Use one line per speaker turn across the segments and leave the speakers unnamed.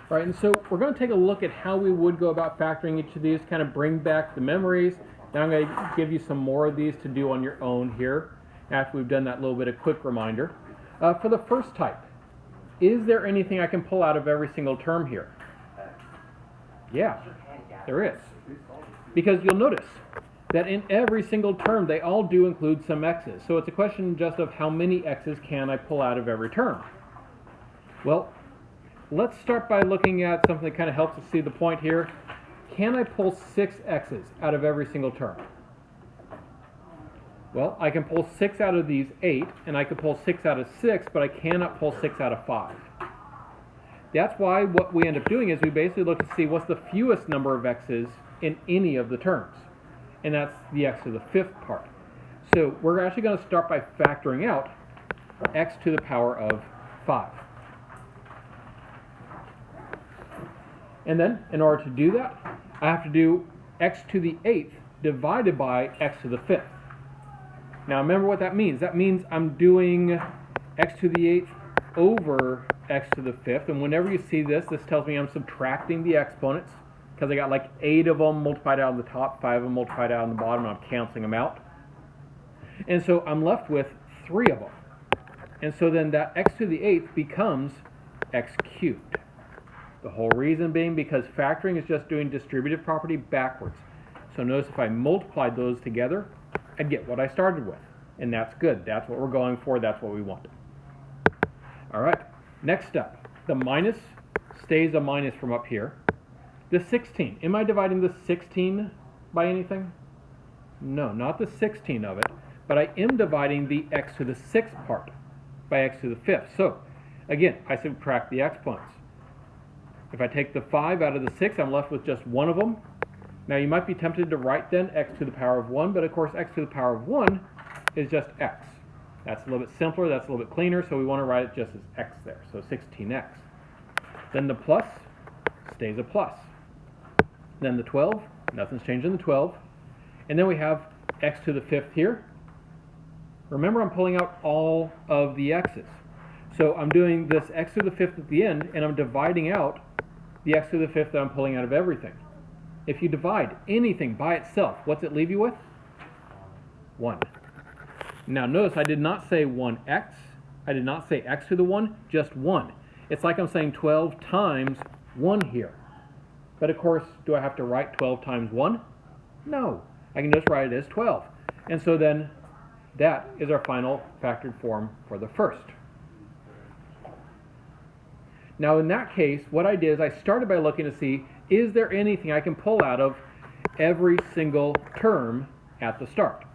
Right, and so we're going to take a look at how we would go about factoring each of these, kind of bring back the memories. Then I'm going to give you some more of these to do on your own here after we've done that little bit of quick reminder. For the first type, is there anything I can pull out of every single term here? Yeah, there is. Because you'll notice that in every single term, they all do include some x's. So it's a question just of how many x's can I pull out of every term. Well, let's start by looking at something that kind of helps us see the point here. Can I pull 6 x's out of every single term? Well, I can pull 6 out of these 8, and I can pull 6 out of 6, but I cannot pull 6 out of 5. That's why what we end up doing is we basically look to see what's the fewest number of x's in any of the terms. And that's the x to the 5th part. So we're actually going to start by factoring out x to the power of 5. And then, in order to do that, I have to do x to the 8th divided by x to the 5th. Now remember what that means. That means I'm doing x to the 8th over x to the 5th. And whenever you see this, this tells me I'm subtracting the exponents, because I got like 8 of them multiplied out on the top, 5 of them multiplied out on the bottom, and I'm canceling them out. And so I'm left with 3 of them. And so then that x to the 8th becomes x cubed. The whole reason being because factoring is just doing distributive property backwards. So notice if I multiplied those together, I'd get what I started with. And that's good. That's what we're going for. That's what we want. All right. Next up, the minus stays a minus from up here. The 16. Am I dividing the 16 by anything? No, not the 16 of it. But I am dividing the x to the 6th part by x to the 5th. So, again, I subtract the exponents. If I take the 5 out of the 6, I'm left with just one of them. Now you might be tempted to write then x to the power of 1, but of course x to the power of 1 is just x. That's a little bit simpler, that's a little bit cleaner, so we want to write it just as x there, so 16x. Then the plus stays a plus. Then the 12, nothing's changed in the 12. And then we have x to the 5th here. Remember, I'm pulling out all of the x's. So I'm doing this x to the 5th at the end, and I'm dividing out the x to the 5th that I'm pulling out of everything. If you divide anything by itself, what's it leave you with? 1. Now notice I did not say 1x. I did not say x to the 1, just 1. It's like I'm saying 12 times 1 here. But of course, do I have to write 12 times 1? No. I can just write it as 12. And so then that is our final factored form for the first. Now in that case, what I did is I started by looking to see, is there anything I can pull out of every single term at the start?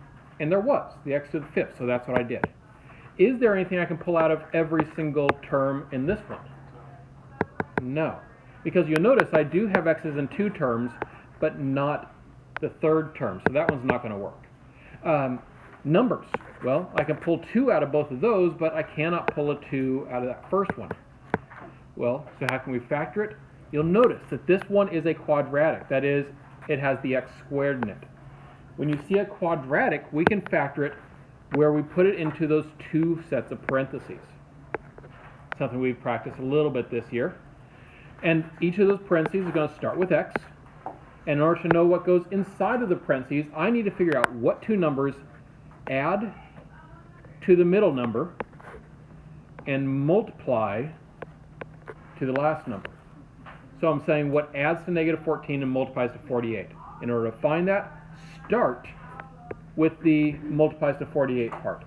And there was, the x to the 5th, so that's what I did. Is there anything I can pull out of every single term in this one? No. Because you'll notice I do have x's in 2 terms, but not the 3rd term, so that one's not going to work. Numbers. Well, I can pull 2 out of both of those, but I cannot pull a 2 out of that first one. Well, so how can we factor it? You'll notice that this one is a quadratic. That is, it has the x squared in it. When you see a quadratic, we can factor it where we put it into those 2 sets of parentheses. Something we've practiced a little bit this year. And each of those parentheses is going to start with x. And in order to know what goes inside of the parentheses, I need to figure out what 2 numbers add to the middle number and multiply to the last number. So I'm saying what adds to negative 14 and multiplies to 48. In order to find that, start with the multiplies to 48 part.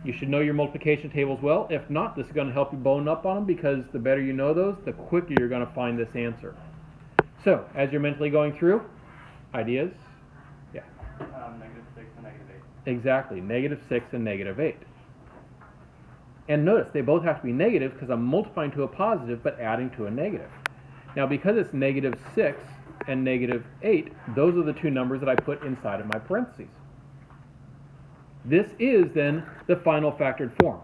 You should know your multiplication tables well. If not, this is going to help you bone up on them, because the better you know those, the quicker you're going to find this answer. So, as you're mentally going through, ideas? Yeah.
Negative 6 and negative 8.
Exactly, negative 6 and negative 8. And notice, they both have to be negative because I'm multiplying to a positive but adding to a negative. Now, because it's negative 6 and negative 8, those are the 2 numbers that I put inside of my parentheses. This is then the final factored form.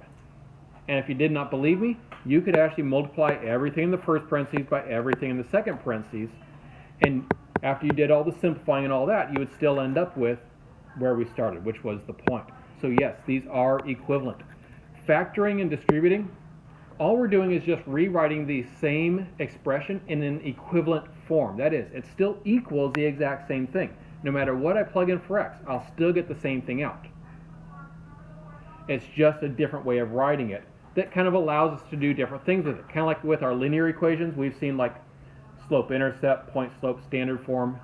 And if you did not believe me, you could actually multiply everything in the first parentheses by everything in the second parentheses. And after you did all the simplifying and all that, you would still end up with where we started, which was the point. So yes, these are equivalent. Factoring and distributing all we're doing is just rewriting the same expression in an equivalent form. That is, it still equals the exact same thing. No matter what I plug in for x, I'll still get the same thing out. It's just a different way of writing it that kind of allows us to do different things with it. Kind of like with our linear equations, we've seen like slope-intercept, point-slope, standard form.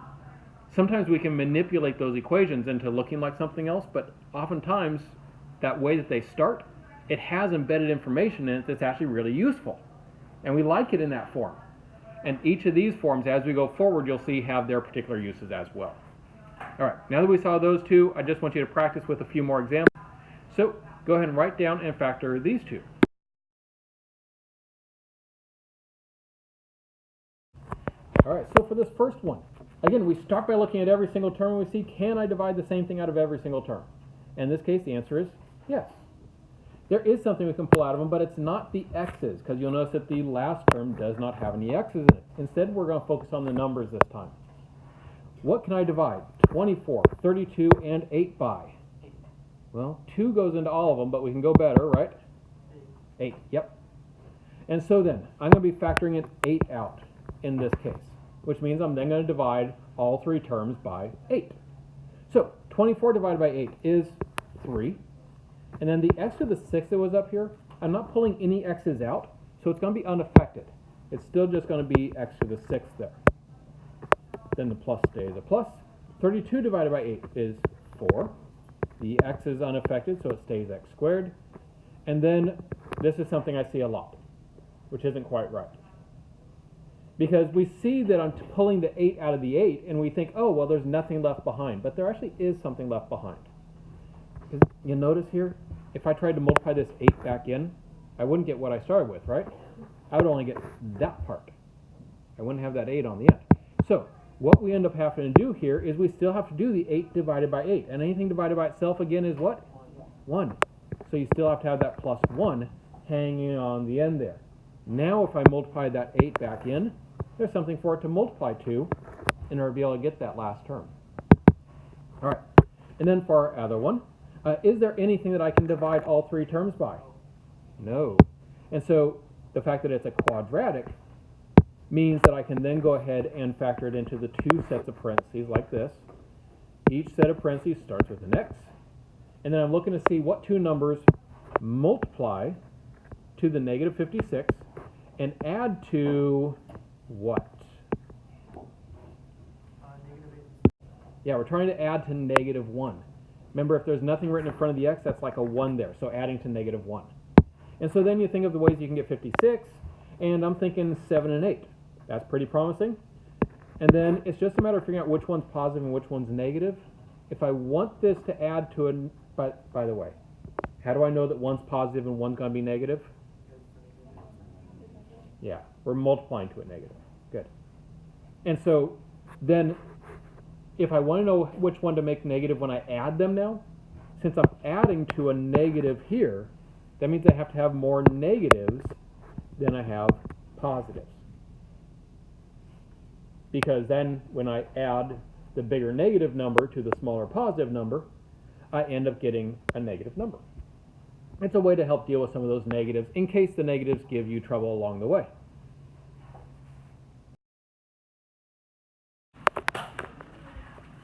Sometimes we can manipulate those equations into looking like something else, but oftentimes that way that they start, it has embedded information in it that's actually really useful. And we like it in that form. And each of these forms, as we go forward, you'll see have their particular uses as well. All right, now that we saw those two, I just want you to practice with a few more examples. So go ahead and write down and factor these two. All right, so for this first one, again, we start by looking at every single term and we see, can I divide the same thing out of every single term? In this case, the answer is yes. There is something we can pull out of them, but it's not the x's, because you'll notice that the last term does not have any x's in it. Instead, we're going to focus on the numbers this time. What can I divide 24, 32, and 8 by? Well, 2 goes into all of them, but we can go better, right? 8, yep. And so then, I'm going to be factoring an 8 out in this case, which means I'm then going to divide all 3 terms by 8. So 24 divided by 8 is 3. And then the x to the 6 that was up here, I'm not pulling any x's out, so it's going to be unaffected. It's still just going to be x to the 6 there. Then the plus stays a plus. 32 divided by 8 is 4. The x is unaffected, so it stays x squared. And then this is something I see a lot, which isn't quite right. Because we see that I'm pulling the 8 out of the 8, and we think, oh, well, there's nothing left behind. But there actually is something left behind. Because you notice here, if I tried to multiply this 8 back in, I wouldn't get what I started with, right? I would only get that part. I wouldn't have that 8 on the end. So what we end up having to do here is we still have to do the 8 divided by 8. And anything divided by itself, again, is what? 1. So you still have to have that plus 1 hanging on the end there. Now if I multiply that 8 back in, there's something for it to multiply to in order to be able to get that last term. All right. And then for our other one, is there anything that I can divide all 3 terms by? No. And so the fact that it's a quadratic means that I can then go ahead and factor it into the 2 sets of parentheses like this. Each set of parentheses starts with an x. And then I'm looking to see what 2 numbers multiply to the negative 56 and add to what? Yeah, we're trying to add to negative 1. Remember, if there's nothing written in front of the x, that's like a 1 there, so adding to negative 1. And so then you think of the ways you can get 56, and I'm thinking 7 and 8. That's pretty promising. And then it's just a matter of figuring out which one's positive and which one's negative. If I want this to add to a... By the way, how do I know that one's positive and one's going to be negative? Yeah, we're multiplying to a negative. Good. And so then if I want to know which one to make negative when I add them now, since I'm adding to a negative here, that means I have to have more negatives than I have positives. Because then when I add the bigger negative number to the smaller positive number, I end up getting a negative number. It's a way to help deal with some of those negatives in case the negatives give you trouble along the way.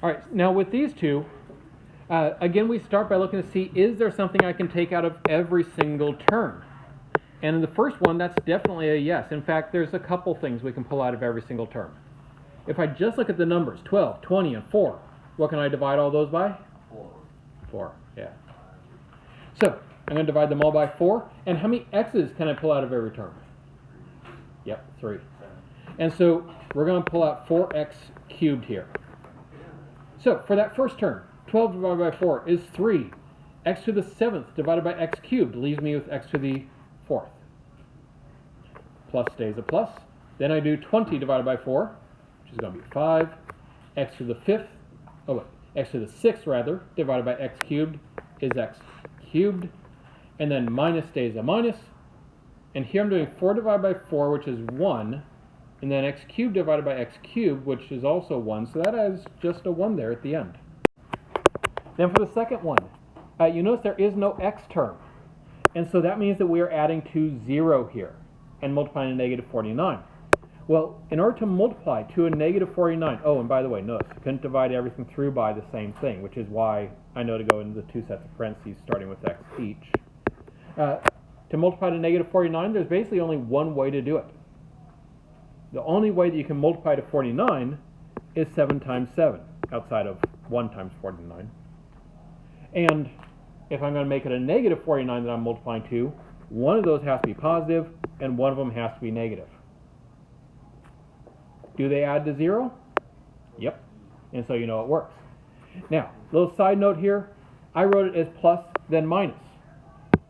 All right, now with these two, again, we start by looking to see, is there something I can take out of every single term? And in the first one, that's definitely a yes. In fact, there's a couple things we can pull out of every single term. If I just look at the numbers, 12, 20, and 4, what can I divide all those by? 4, yeah. So I'm going to divide them all by 4. And how many x's can I pull out of every term? Yep, 3. And so we're going to pull out 4x cubed here. So for that first term, 12 divided by 4 is 3. X to the 7th divided by x cubed leaves me with x to the 4th. Plus stays a plus. Then I do 20 divided by 4, which is going to be 5. X to the 5th, x to the 6th rather, divided by x cubed is x cubed. And then minus stays a minus. And here I'm doing 4 divided by 4, which is 1. And then x cubed divided by x cubed, which is also 1. So that has just a 1 there at the end. Then for the second one, you notice there is no x term. And so that means that we are adding to 0 here and multiplying a negative 49. Well, in order to multiply to a negative 49, oh, and by the way, notice I couldn't divide everything through by the same thing, which is why I know to go into the 2 sets of parentheses starting with x each. To multiply to negative 49, there's basically only one way to do it. The only way that you can multiply to 49 is 7 times 7, outside of 1 times 49. And if I'm going to make it a negative 49 that I'm multiplying to, one of those has to be positive, and one of them has to be negative. Do they add to 0? Yep. And so you know it works. Now, little side note here, I wrote it as plus, then minus.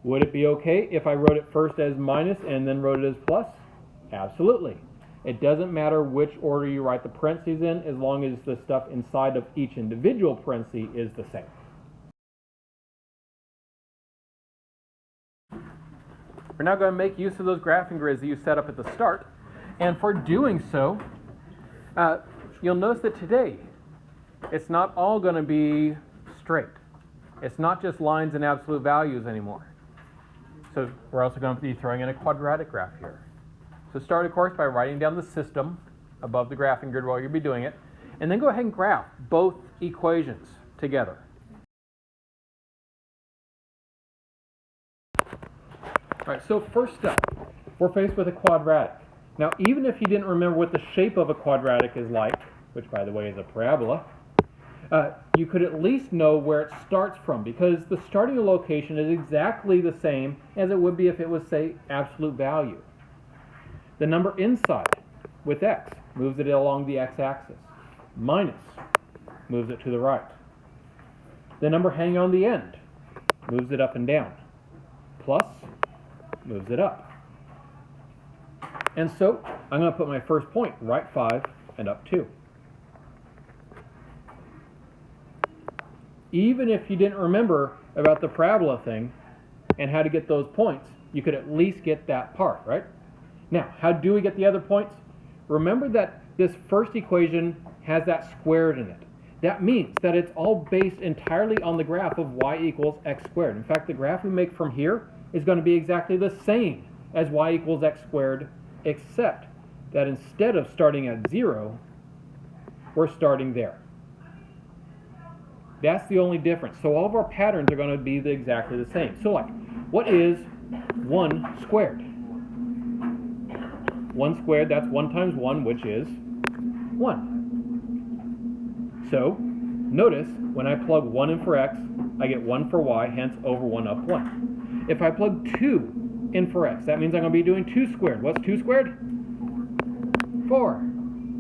Would it be okay if I wrote it first as minus and then wrote it as plus? Absolutely. It doesn't matter which order you write the parentheses in, as long as the stuff inside of each individual parenthesis is the same. We're now going to make use of those graphing grids that you set up at the start. And for doing so, you'll notice that today, it's not all going to be straight. It's not just lines and absolute values anymore. So we're also going to be throwing in a quadratic graph here. So start, of course, by writing down the system above the graphing grid while you'll be doing it. And then go ahead and graph both equations together. All right, so first step, we're faced with a quadratic. Now, even if you didn't remember what the shape of a quadratic is like, which, by the way, is a parabola, you could at least know where it starts from, because the starting location is exactly the same as it would be if it was, say, absolute value. The number inside with x moves it along the x-axis. Minus moves it to the right. The number hanging on the end moves it up and down. Plus moves it up. And so I'm going to put my first point, right 5 and up 2. Even if you didn't remember about the parabola thing and how to get those points, you could at least get that part, right? Now, how do we get the other points? Remember that this first equation has that squared in it. That means that it's all based entirely on the graph of y equals x squared. In fact, the graph we make from here is going to be exactly the same as y equals x squared, except that instead of starting at 0, we're starting there. That's the only difference. So all of our patterns are going to be exactly the same. So like, what is 1 squared? 1 squared, that's 1 times 1, which is 1. So, notice, when I plug 1 in for x, I get 1 for y, hence over 1 up 1. If I plug 2 in for x, that means I'm going to be doing 2 squared. What's 2 squared? 4.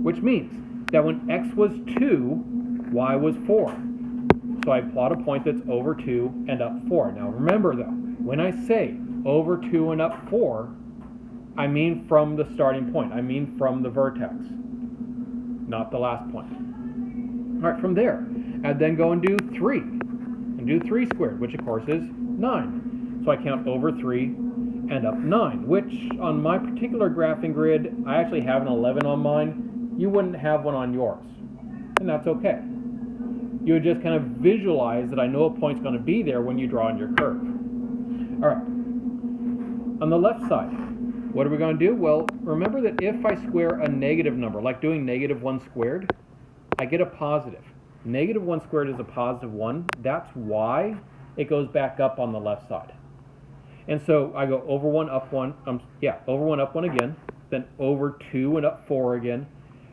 Which means that when x was 2, y was 4. So I plot a point that's over 2 and up 4. Now remember though, when I say over 2 and up 4, I mean from the starting point. I mean from the vertex, not the last point. All right, from there, I'd then go and do 3. And do 3 squared, which of course is 9. So I count over 3 and up 9, which on my particular graphing grid, I actually have an 11 on mine. You wouldn't have one on yours. And that's okay. You would just kind of visualize that I know a point's going to be there when you draw on your curve. All right. On the left side, what are we going to do? Well, remember that if I square a negative number, like doing negative 1 squared, I get a positive. Negative 1 squared is a positive 1. That's why it goes back up on the left side. And so I go over 1, up 1, over 1, up 1 again, then over 2 and up 4 again,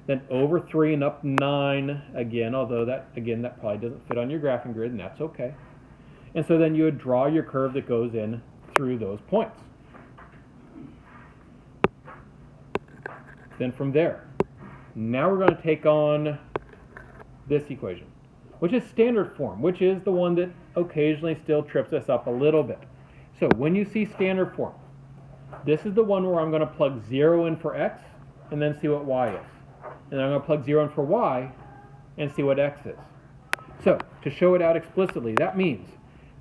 then over 3 and up 9 again, although that probably doesn't fit on your graphing grid, and that's okay. And so then you would draw your curve that goes in through those points. Then from there, now we're going to take on this equation, which is standard form, which is the one that occasionally still trips us up a little bit. So when you see standard form, this is the one where I'm going to plug 0 in for x and then see what y is. And then I'm going to plug 0 in for y and see what x is. So to show it out explicitly, that means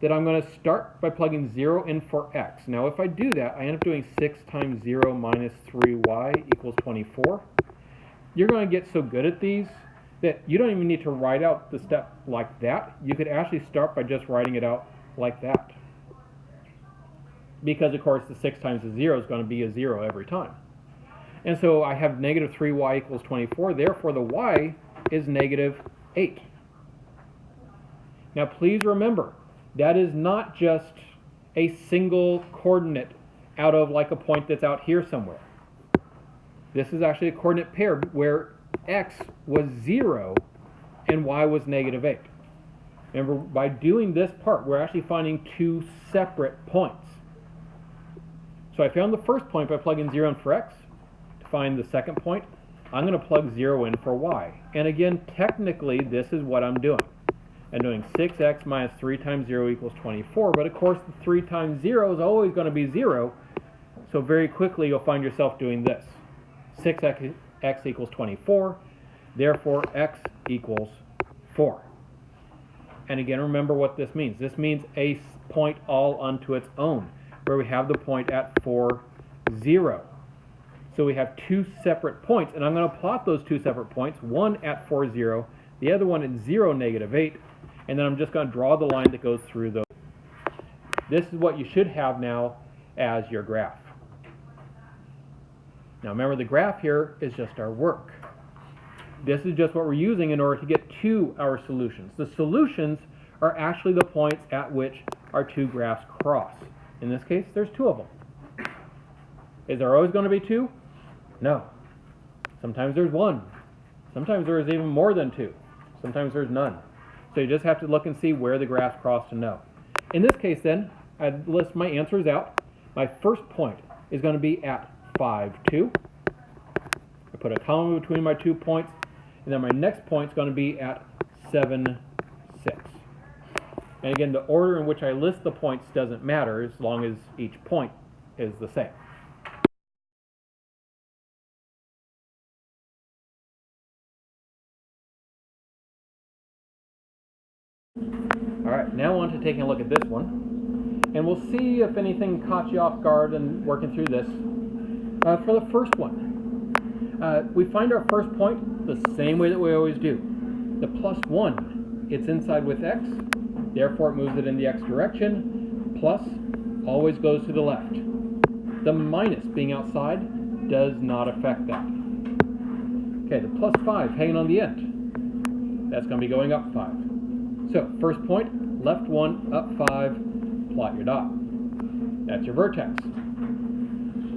that I'm going to start by plugging 0 in for x. Now if I do that, I end up doing 6 times 0 minus 3y equals 24. You're going to get so good at these that you don't even need to write out the step like that. You could actually start by just writing it out like that. because of course the 6 times the 0 is going to be a 0 every time. And so I have negative 3y equals 24, therefore the y is negative 8. Now please remember, that is not just a single coordinate out of like a point that's out here somewhere. This is actually a coordinate pair where x was 0 and y was negative 8. Remember, by doing this part, we're actually finding two separate points. So I found the first point by plugging 0 in for x. To find the second point, I'm going to plug 0 in for y. And again, technically, this is what I'm doing. I'm doing 6x minus 3 times 0 equals 24, but of course, the 3 times 0 is always going to be 0, so very quickly you'll find yourself doing this. 6x equals 24, therefore x equals 4. And again, remember what this means. This means a point all unto its own, where we have the point at 4, 0. So we have two separate points, and I'm going to plot those two separate points, one at 4, 0, the other one at 0, negative 8, and then I'm just going to draw the line that goes through those. This is what you should have now as your graph. Now remember, the graph here is just our work. This is just what we're using in order to get to our solutions. The solutions are actually the points at which our two graphs cross. In this case, there's two of them. Is there always going to be two? No. Sometimes there's one. Sometimes there is even more than two. Sometimes there's none. So you just have to look and see where the graphs cross to know. In this case then, I list my answers out. My first point is going to be at 5, 2. I put a comma between my 2 points, and then my next point is going to be at 7, 6. And again, the order in which I list the points doesn't matter as long as each point is the same. All right, now on to taking a look at this one, and we'll see if anything caught you off guard in working through this. For the first one, we find our first point the same way that we always do. The plus 1, it's inside with x, therefore it moves it in the x direction. Plus always goes to the left. The minus being outside does not affect that. Okay, the plus 5 hanging on the end, that's going to be going up 5. So, first point, left 1, up 5, plot your dot. That's your vertex.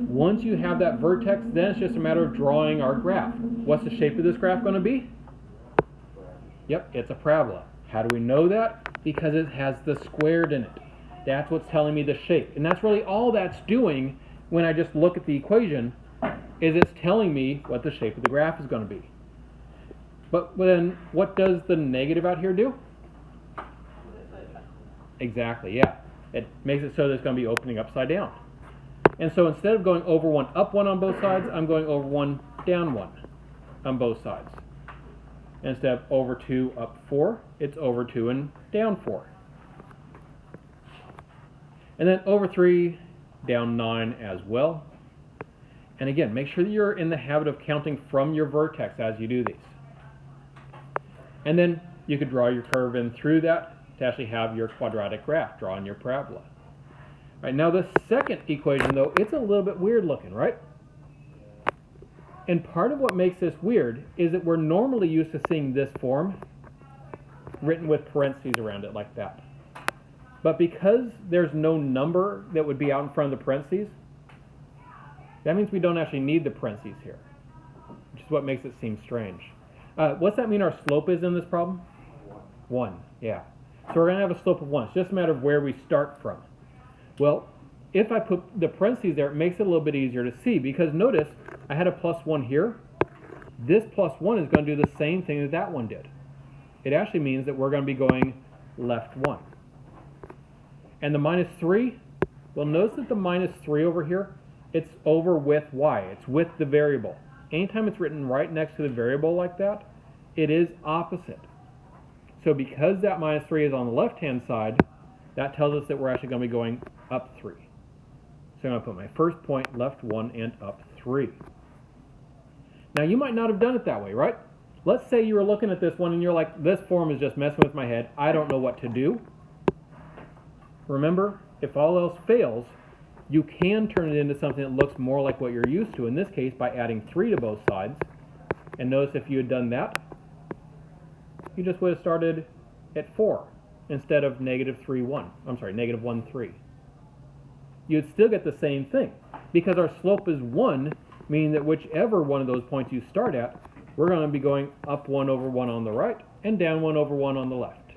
Once you have that vertex, then it's just a matter of drawing our graph. What's the shape of this graph going to be? Yep, it's a parabola. How do we know that? Because it has the squared in it. That's what's telling me the shape. And that's really all that's doing when I just look at the equation, is it's telling me what the shape of the graph is going to be. But then, what does the negative out here do? Exactly, yeah. It makes it so that it's going to be opening upside down. And so instead of going over 1, up 1 on both sides, I'm going over 1, down 1 on both sides. Instead of over 2, up 4, it's over 2 and down 4. And then over 3, down 9 as well. And again, make sure that you're in the habit of counting from your vertex as you do these. And then you could draw your curve in through that to actually have your quadratic graph, drawing your parabola. All right, now the second equation, though, it's a little bit weird looking, right? And part of what makes this weird is that we're normally used to seeing this form written with parentheses around it like that. But because there's no number that would be out in front of the parentheses, that means we don't actually need the parentheses here, which is what makes it seem strange. What's that mean our slope is in this problem? 1, yeah. So we're going to have a slope of 1. It's just a matter of where we start from. Well, if I put the parentheses there, it makes it a little bit easier to see, because notice I had a plus 1 here. This plus 1 is going to do the same thing that that one did. It actually means that we're going to be going left 1. And the minus 3, well, notice that the minus 3 over here, it's over with y. It's with the variable. Anytime it's written right next to the variable like that, it is opposite. So because that minus 3 is on the left-hand side, that tells us that we're actually going to be going up 3. So I'm going to put my first point, left 1, and up 3. Now you might not have done it that way, right? Let's say you were looking at this one and you're like, this form is just messing with my head. I don't know what to do. Remember, if all else fails, You can turn it into something that looks more like what you're used to, in this case by adding 3 to both sides. And notice if you had done that, you just would have started at 4 instead of negative 3, 1. I'm sorry, negative 1, 3. You'd still get the same thing. Because our slope is 1, meaning that whichever one of those points you start at, we're going to be going up 1 over 1 on the right and down 1 over 1 on the left.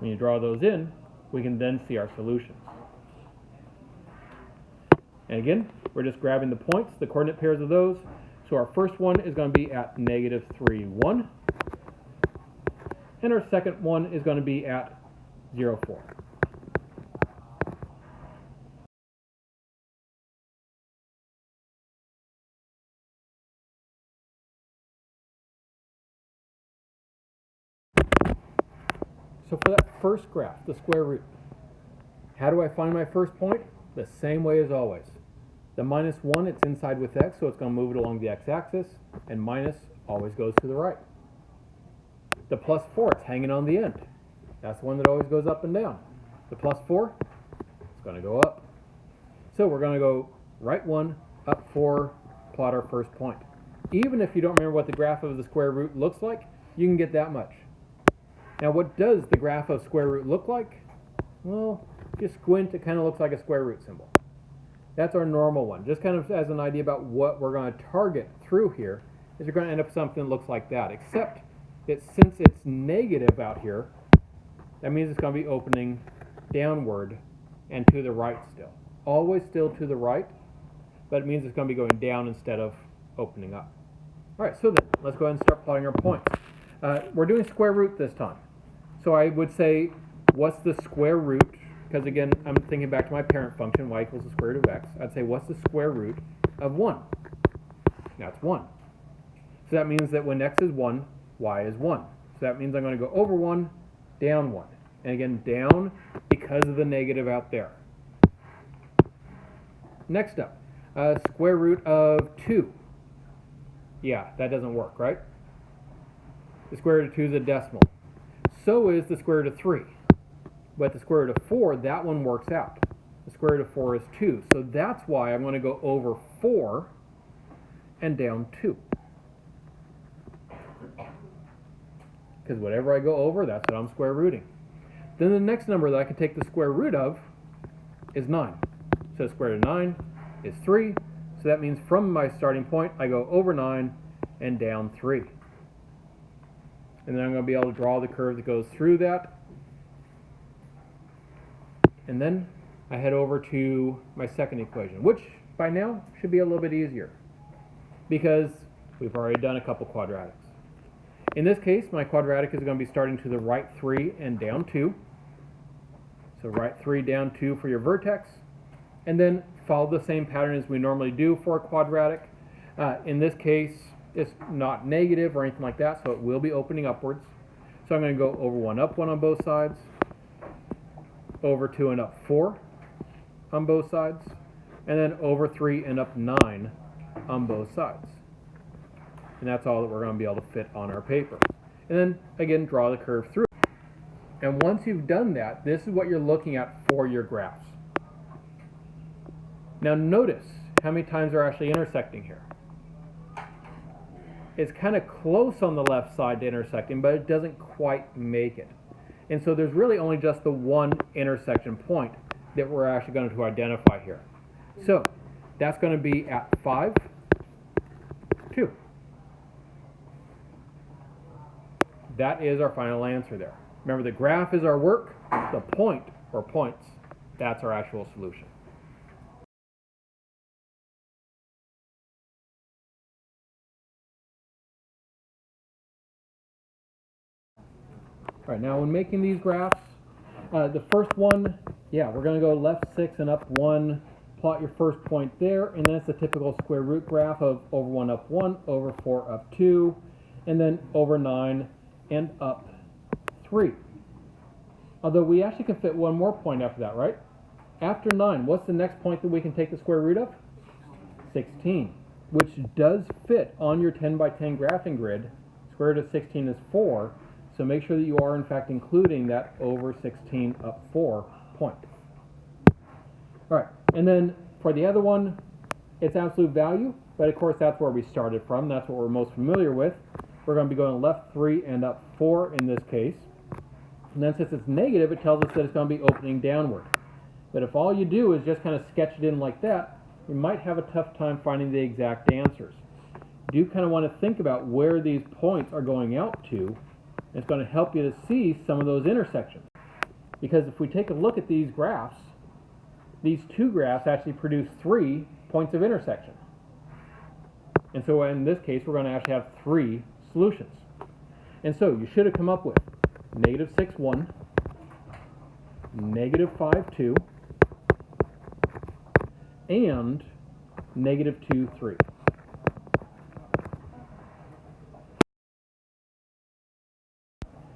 When you draw those in, we can then see our solutions. And again, we're just grabbing the points, the coordinate pairs of those. So our first one is going to be at negative 3, 1. And our second one is going to be at 0, 4. So for that first graph, the square root, how do I find my first point? The same way as always. The minus 1, it's inside with x, so it's going to move it along the x-axis, and minus always goes to the right. The plus 4, it's hanging on the end. That's the one that always goes up and down. The plus 4, it's going to go up. So we're going to go right 1, up 4, plot our first point. Even if you don't remember what the graph of the square root looks like, you can get that much. Now what does the graph of square root look like? Well, if you squint, it kind of looks like a square root symbol. That's our normal one. Just kind of as an idea about what we're going to target through here, is you're going to end up with something that looks like that, except that since it's negative out here, that means it's going to be opening downward and to the right still. Always still to the right, but it means it's going to be going down instead of opening up. All right, so then, let's go ahead and start plotting our points. We're doing square root this time. So I would say, what's the square root? Because again, I'm thinking back to my parent function, y equals the square root of x. I'd say, what's the square root of 1? That's 1. So that means that when x is 1, y is 1. So that means I'm going to go over 1, down 1. And again, down because of the negative out there. Next up, square root of 2. Yeah, that doesn't work, right? The square root of 2 is a decimal. So is the square root of 3. But the square root of 4, that one works out. The square root of 4 is 2. So that's why I'm going to go over 4 and down 2. Because whatever I go over, that's what I'm square rooting. Then the next number that I can take the square root of is 9. So the square root of 9 is 3. So that means from my starting point, I go over 9 and down 3. And then I'm going to be able to draw the curve that goes through that. And then I head over to my second equation, which by now should be a little bit easier because we've already done a couple quadratics. In this case, my quadratic is going to be starting to the right 3 and down 2. So right 3, down 2 for your vertex. And then follow the same pattern as we normally do for a quadratic. In this case, it's not negative or anything like that, so it will be opening upwards. So I'm going to go over 1, up 1 on both sides. Over 2 and up 4 on both sides, and then over 3 and up 9 on both sides. And that's all that we're going to be able to fit on our paper. And then, again, draw the curve through. And once you've done that, this is what you're looking at for your graphs. Now notice how many times they're actually intersecting here. It's kind of close on the left side to intersecting, but it doesn't quite make it. And so there's really only just the one intersection point that we're actually going to identify here. So that's going to be at 5, 2. That is our final answer there. Remember, the graph is our work. The point, or points, that's our actual solution. All right, now when making these graphs, the first one, yeah, we're going to go left 6 and up 1, plot your first point there, and then it's the typical square root graph of over 1 up 1, over 4 up 2, and then over 9 and up 3. Although we actually can fit one more point after that, right? After 9, what's the next point that we can take the square root of? 16, which does fit on your 10 by 10 graphing grid. Square root of 16 is 4. So make sure that you are, in fact, including that over 16 up 4 point. All right, and then for the other one, it's absolute value, but of course that's where we started from. That's what we're most familiar with. We're going to be going left 3 and up 4 in this case. And then since it's negative, it tells us that it's going to be opening downward. But if all you do is just kind of sketch it in like that, you might have a tough time finding the exact answers. You do kind of want to think about where these points are going out to. It's going to help you to see some of those intersections. Because if we take a look at these graphs, these two graphs actually produce 3 points of intersection. And so in this case, we're going to actually have 3 solutions. And so you should have come up with negative 6, 1, negative 5, 2, and negative 2, 3.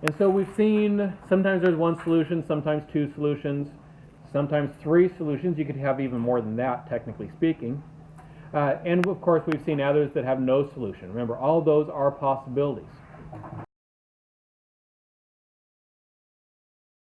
And so we've seen sometimes there's 1 solution, sometimes 2 solutions, sometimes 3 solutions. You could have even more than that, technically speaking. And of course, we've seen others that have no solution. Remember, all of those are possibilities.